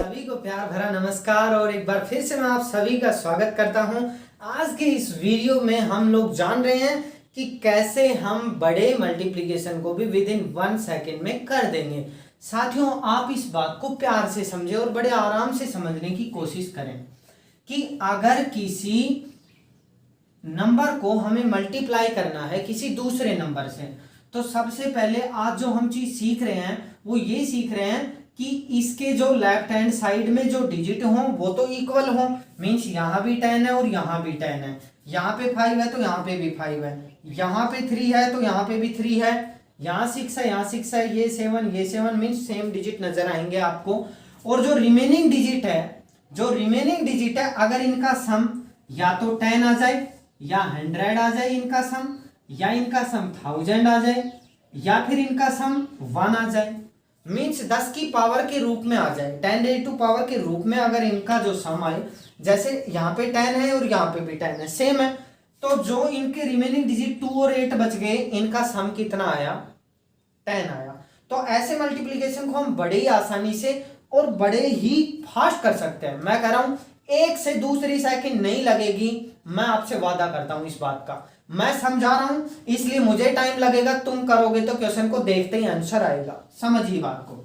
सभी को प्यार भरा नमस्कार और एक बार फिर से मैं आप सभी का स्वागत करता हूं। आज के इस वीडियो में हम लोग जान रहे हैं कि कैसे हम बड़े मल्टीप्लिकेशन को भी विद इन 1 सेकेंड में कर देंगे। साथियों, आप इस बात को प्यार से समझें और बड़े आराम से समझने की कोशिश करें कि अगर किसी नंबर को हमें मल्टीप्लाई करना है किसी दूसरे नंबर से, तो सबसे पहले आज जो हम चीज सीख रहे हैं वो ये सीख रहे हैं कि इसके जो लेफ्ट हैंड साइड में जो डिजिट हो वो तो इक्वल हो। मींस यहाँ भी 10 है और यहाँ भी 10 है, यहाँ पे 5 है तो यहाँ पे भी 5 है, यहाँ पे 3 है तो यहाँ पे भी 3 है, यहाँ 6 है, यहाँ 6 है, ये 7 मीन्स सेम डिजिट नजर आएंगे आपको। और जो रिमेनिंग डिजिट है अगर इनका सम या तो 10 आ जाए या 100 आ जाए इनका सम, या इनका सम 1000 आ जाए, या फिर इनका सम 1 आ जाए, मीन्स 10 की पावर के रूप में आ जाए, 10 रेज़ टू पावर के रूप में अगर इनका जो सम आए, जैसे यहाँ पे 10 है और यहाँ पे भी 10 है, सेम है, तो जो इनके रिमेनिंग डिजिट 2 और 8 बच गए, इनका सम कितना आया? 10 आया। तो ऐसे मल्टीप्लिकेशन को हम बड़े ही आसानी से और बड़े ही फास्ट कर सकते हैं। मैं कह रहा हूं एक से दूसरी सेकंड नहीं लगेगी, मैं आपसे वादा करता हूं इस बात का। मैं समझा रहा हूं इसलिए मुझे टाइम लगेगा, तुम करोगे तो क्वेश्चन को देखते ही आंसर आएगा। समझिए बात को।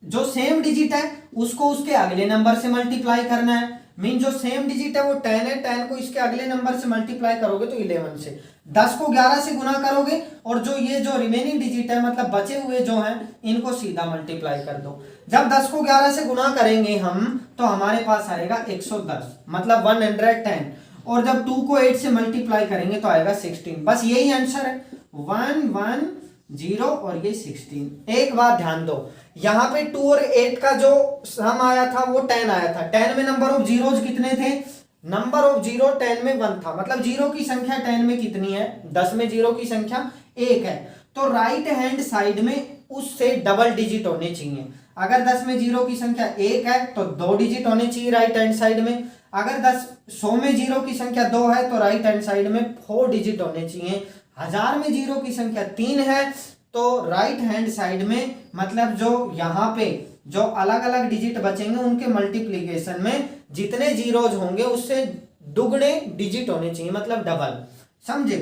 जो सेम डिजिट है उसको उसके अगले नंबर से मल्टीप्लाई करना है। मीन जो सेम डिजिट है वो 10 है, 10 को इसके अगले नंबर से मल्टीप्लाई करोगे तो 11 से, 10 को 11 से गुना करोगे और जो ये जो रिमेनिंग डिजिट है मतलब बचे हुए जो हैं इनको सीधा मल्टीप्लाई कर दो। जब 10 को 11 से गुना करेंगे हम तो हमारे पास आएगा 110 मतलब 110, और जब 2 को 8 से मल्टीप्लाई करेंगे तो आएगा 16। बस यही आंसर है, 110 और ये 16। एक बात ध्यान दो, यहाँ पे 2 और 8 का जो सम आया था वो 10 आया था। 10 में नंबर ऑफ जीरोज कितने थे? नंबर ऑफ जीरो 10 में 1 था, मतलब जीरो की संख्या 10 में कितनी है? 10 में जीरो की संख्या 1 है। तो राइट हैंड साइड में उससे डबल डिजिट होने चाहिए। अगर 10 में जीरो की संख्या 1 है तो 2 डिजिट होने चाहिए राइट हैंड साइड में। अगर 100 में जीरो की संख्या 2 है तो राइट हैंड साइड में 4 डिजिट होने चाहिए। 1000 में जीरो की संख्या 3 है तो राइट हैंड साइड में मतलब जो यहाँ पे जो अलग अलग डिजिट बचेंगे उनके मल्टीप्लीकेशन में जितने जीरोज होंगे उससे दुगने डिजिट होने चाहिए, मतलब डबल। समझे?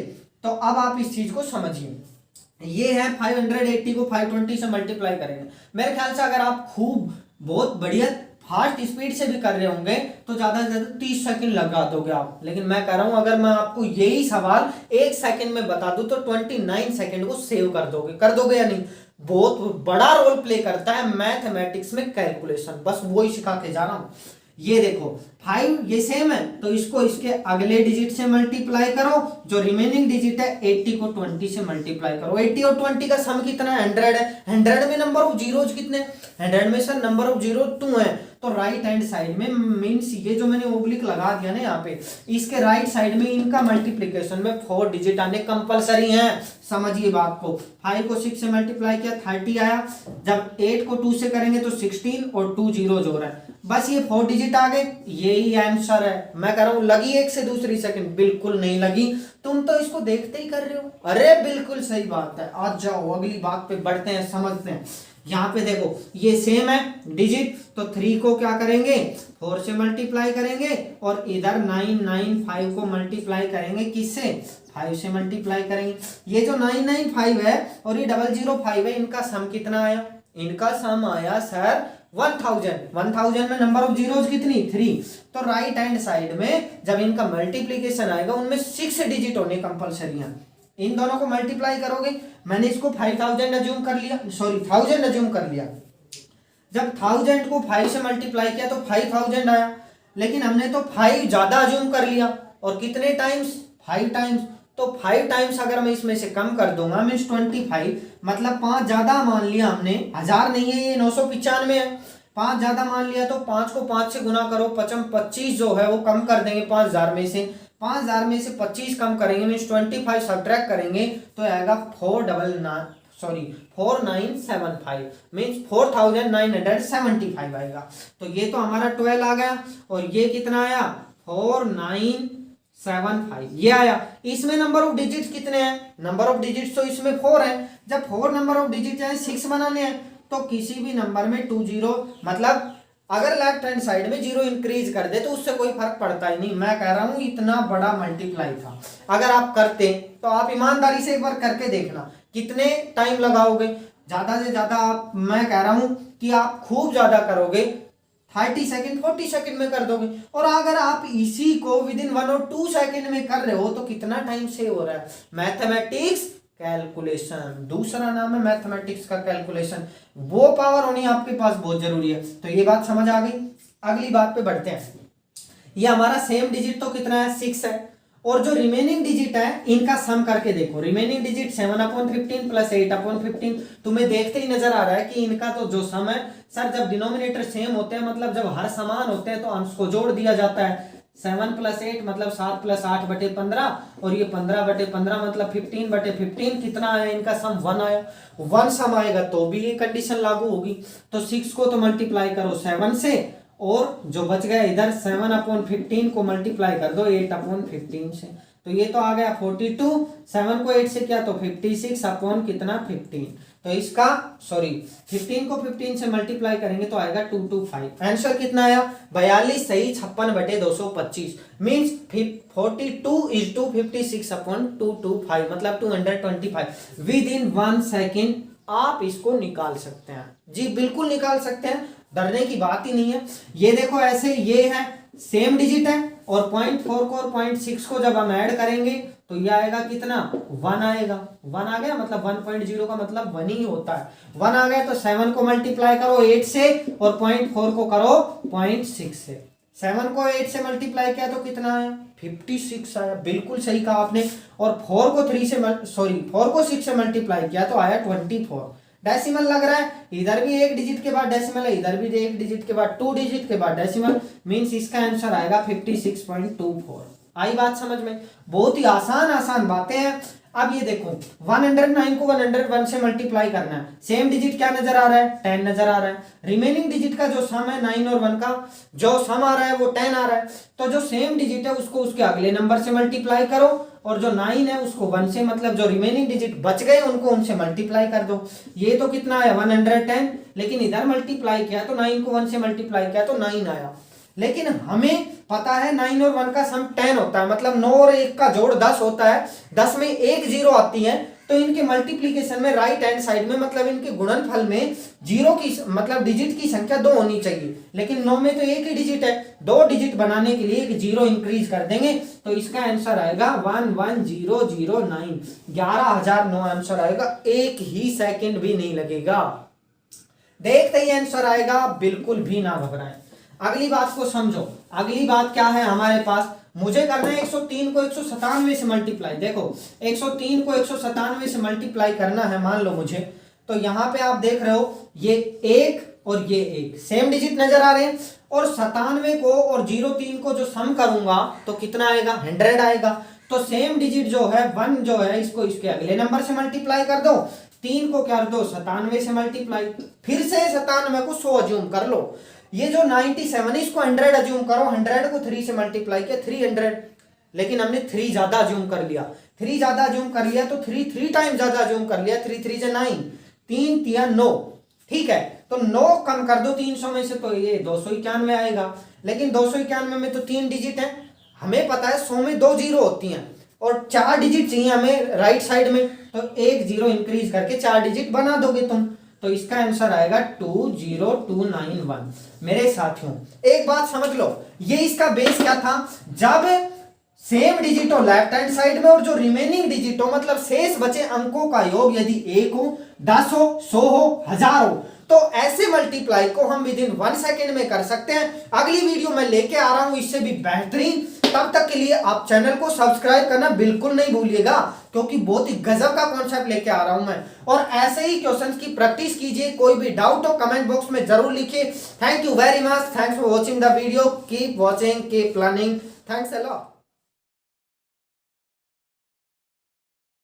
तो अब आप इस चीज को समझिए। ये है 580 को 520 से मल्टीप्लाई करेंगे। मेरे ख्याल से अगर आप खूब बहुत बढ़िया फास्ट स्पीड से भी कर रहे होंगे तो ज्यादा से ज्यादा 30 सेकंड लगा दोगे आप। लेकिन मैं कह रहा हूं अगर मैं आपको यही सवाल 1 सेकंड में बता दूं तो 29 सेकंड को सेव कर दोगे या नहीं? बहुत बड़ा रोल प्ले करता है मैथमेटिक्स में कैलकुलेशन, बस वो ही सिखा के जा रहा हूं। ये देखो 5 ये सेम है तो इसको इसके अगले डिजिट से मल्टीप्लाई करो। जो रिमेनिंग डिजिट है 80 को 20 से मल्टीप्लाई करो। 80 और 20 का सम कितना है? 100 है। 100 में नंबर ऑफ जीरोज कितने? 100 में सर नंबर ऑफ जीरो 2 है। तो राइट हैंड साइड में मीन्स ये जो मैंने ओब्लिक लगा दिया ना यहाँ पे, इसके राइट साइड में इनका मल्टीप्लिकेशन में 4 डिजिट आने कंपलसरी है। समझिए बात को। 5 को 6 से मल्टीप्लाई किया 30 आया, जब 8 को 2 से करेंगे तो 16 और 2 जीरोज हो रहा है। बस ये 4 डिजिट आ गए, यही आंसर है। मैं कह रहा हूं लगी एक से दूसरी सेकंड? बिल्कुल नहीं लगी, तुम तो इसको देखते ही कर रहे हो। अरे बिल्कुल सही बात है। आज जाओ अगली बात पे बढ़ते हैं, समझते हैं। यहाँ पे देखो ये सेम है डिजिट, तो 3 को क्या करेंगे? 4 से मल्टीप्लाई करेंगे और इधर 995 को मल्टीप्लाई करेंगे किससे? 5 से मल्टीप्लाई करेंगे। ये जो 995 है और ये 005 है, इनका सम कितना आया? इनका सम आया सर 1000 में नंबर ऑफ जीरोज कितनी? 3। तो राइट हैंड साइड में जब इनका मल्टीप्लीकेशन आएगा उनमें 6 डिजिट होने कंपलसरी है। इन दोनों को मल्टीप्लाई करोगे, मैंने इसको 5000 अज्यूम कर लिया, सॉरी 1000 अज्यूम कर लिया। जब 1000 को 5 से मल्टीप्लाई किया तो 5000 आया, लेकिन हमने तो 5 ज्यादा अज्यूम कर लिया। और कितने टाइम्स? 5 टाइम्स। तो 5 टाइम्स अगर मैं इसमें से कम कर दूंगा मीन्स 25, मतलब 5 ज्यादा मान लिया हमने। 1000 नहीं है ये, 995 है। 5 ज्यादा मान लिया तो 5 को 5 से गुना करो, 25 जो है वो कम कर देंगे 5000 में से। 5000 में से 25 कम करेंगे मीन्स 25 सब्ट्रैक्ट करेंगे तो आएगा 4975 मीन्स 4975 आएगा। तो ये तो हमारा 12 आ गया और ये कितना आया? 4975 ये आया। इसमें नंबर ऑफ डिजिट्स कितने हैं? नंबर ऑफ डिजिट्स तो इसमें 4 है। जब 4 नंबर ऑफ डिजिट है 6 बनाने हैं तो किसी भी नंबर में 2 जीरो मतलब अगर लेफ्ट हैंड साइड में 0 इंक्रीज कर दे तो उससे कोई फर्क पड़ता ही नहीं। मैं कह रहा हूं इतना बड़ा मल्टीप्लाई था, अगर आप करते तो आप ईमानदारी से एक बार करके देखना कितने टाइम लगाओगे। ज्यादा से ज्यादा आप, मैं कह रहा हूं कि आप खूब ज्यादा करोगे 30 सेकंड 40 सेकंड में कर दोगे। और अगर आप इसी को विद इन 1 और 2 सेकंड में कर रहे हो तो कितना टाइम सेव हो रहा है। मैथमेटिक्स कैलकुलेशन, दूसरा नाम है मैथमेटिक्स का कैलकुलेशन। वो पावर होनी आपके पास बहुत जरूरी है। तो ये बात समझ आ गई। अगली बात पे बढ़ते हैं। ये हमारा सेम डिजिट तो कितना है 6 है, और जो रिमेनिंग डिजिट है इनका सम करके देखो। Remaining digit 7/15 plus 8/15। तुम्हें देखते ही नजर आ रहा है कि इनका तो जो सम है, सर जब डिनोमिनेटर सेम होते हैं मतलब जब हर समान होते हैं तो अंश को जोड़ दिया जाता है। 7 + 8 मतलब 7 + 8/15, और ये 15/15 मतलब 15/15। कितना आया इनका सम 1 आया। 1 सम आएगा तो भी ये कंडीशन लागू होगी। तो 6 को तो मल्टीप्लाई करो 7 से, और जो बच गया इधर 7/15 को मल्टीप्लाई कर दो 8/15 से। तो ये तो आ गया 42। 7 को 8 से किया तो 56 अपॉन कितना 15। तो इसका 15 को 15 से मल्टीप्लाई करेंगे तो आएगा 225। आंसर कितना आया 42 सही 56/225। मीन्स 42 is 256/225 मतलब 225। विद इन 1 सेकेंड आप इसको निकाल सकते हैं। जी बिल्कुल निकाल सकते हैं, डरने की बात ही नहीं है। ये देखो ऐसे ये है सेम डिजिट है, और 0.4 को और 0.6 को जब हम ऐड करेंगे तो ये आएगा कितना 1 आएगा। 1 आ गया मतलब 1.0 का मतलब 1 ही होता है। 1 आ गया तो 7 को मल्टीप्लाई करो 8 से, और 0.4 को करो 0.6 से। 7 को 8 से मल्टीप्लाई किया तो कितना आया 56 आया। बिल्कुल सही कहा आपने। और 4 को 6 से मल्टीप्लाई किया तो आया 24। डेसिमल लग रहा है, इधर भी एक डिजिट के बाद डेसिमल है, इधर भी एक डिजिट के बाद 2 डिजिट के बाद डेसिमल। मींस इसका आंसर आएगा 56.24। आई बात समझ में। बहुत ही आसान बातें हैं। अब ये देखो 109 को 101 से मल्टीप्लाई करना है। सेम डिजिट क्या नजर आ रहा है 10 नजर आ रहा है। रिमेनिंग डिजिट का जो सम है 9 और 1 का जो सम आ रहा है वो 10 आ रहा है। तो जो सेम डिजिट है उसको उसके अगले नंबर से मल्टीप्लाई करो, और जो 9 है उसको 1 से, मतलब जो रिमेनिंग डिजिट बच गए उनको उनसे मल्टीप्लाई कर दो। ये तो कितना है 110, लेकिन इधर मल्टीप्लाई किया तो 9 को 1 से मल्टीप्लाई किया तो 9 आया। लेकिन हमें पता है 9 और 1 का सम 10 होता है, मतलब 9 और 1 का जोड़ 10 होता है। 10 में एक जीरो आती है, तो इनके मल्टीप्लीकेशन में राइट हैंड साइड में मतलब इनके गुणनफल में जीरो की मतलब डिजिट की संख्या 2 होनी चाहिए। लेकिन 9 में तो एक ही डिजिट है, 2 डिजिट बनाने के लिए एक जीरो इंक्रीज कर देंगे तो इसका आंसर आएगा 11009। 11,009 आंसर आएगा। एक ही सेकंड भी नहीं लगेगा, देखते ही आंसर आएगा। बिल्कुल भी ना घबराएं। अगली बात को समझो। अगली बात क्या है हमारे पास, मुझे करना है 103 को 197 से मल्टीप्लाई। देखो 103 को 197 से मल्टीप्लाई करना है मान लो मुझे, तो यहां पे आप देख रहे हो ये 1 और ये 1 सेम डिजिट नजर आ रहे हैं, और 97 को और 03 को जो सम करूंगा तो कितना आएगा 100 आएगा। तो सेम डिजिट जो है 1 जो है इसको इसके अगले नंबर से मल्टीप्लाई कर दो, 3 को कर दो 97 से मल्टीप्लाई, फिर से 97 को 100 अज्यूम कर लो। ये जो 97 इसको 100 अज्यूम करो, 100 को 3 से मल्टीप्लाई किया 300, लेकिन हमने 3 ज्यादा अज्यूम कर लिया। 3 ज्यादा अज्यूम कर लिया तो 3 टाइम ज्यादा अज्यूम कर लिया। 3 3 9, 3 3 9, ठीक है। तो 9 कम कर दो 300 में से तो ये 291 आएगा। लेकिन 291 में तो 3 डिजिट है, हमें पता है 100 में 2 जीरो होती हैं और 4 डिजिट चाहिए हमें राइट साइड में, तो एक जीरो इंक्रीज करके 4 डिजिट बना दोगे तुम, तो इसका आंसर आएगा 20291। मेरे साथियों एक बात समझ लो, ये इसका बेस क्या था, जब सेम डिजिट हो लेफ्ट हैंड साइड में और जो रिमेनिंग डिजिट हो मतलब शेष बचे अंकों का योग यदि 1 हो 10 हो 100 हो 1000 हो, तो ऐसे मल्टीप्लाई को हम विद इन 1 सेकेंड में कर सकते हैं। अगली वीडियो में लेके आ रहा हूं इससे भी बेहतरीन। तब तक के लिए आप चैनल को सब्सक्राइब करना बिल्कुल नहीं भूलिएगा, क्योंकि बहुत ही गजब का कॉन्सेप्ट लेके आ रहा हूं मैं। और ऐसे ही क्वेश्चंस की प्रैक्टिस कीजिए। कोई भी डाउट हो कमेंट बॉक्स में जरूर लिखिए। Thank you very much, thanks for watching the video, keep watching, keep learning, thanks a lot.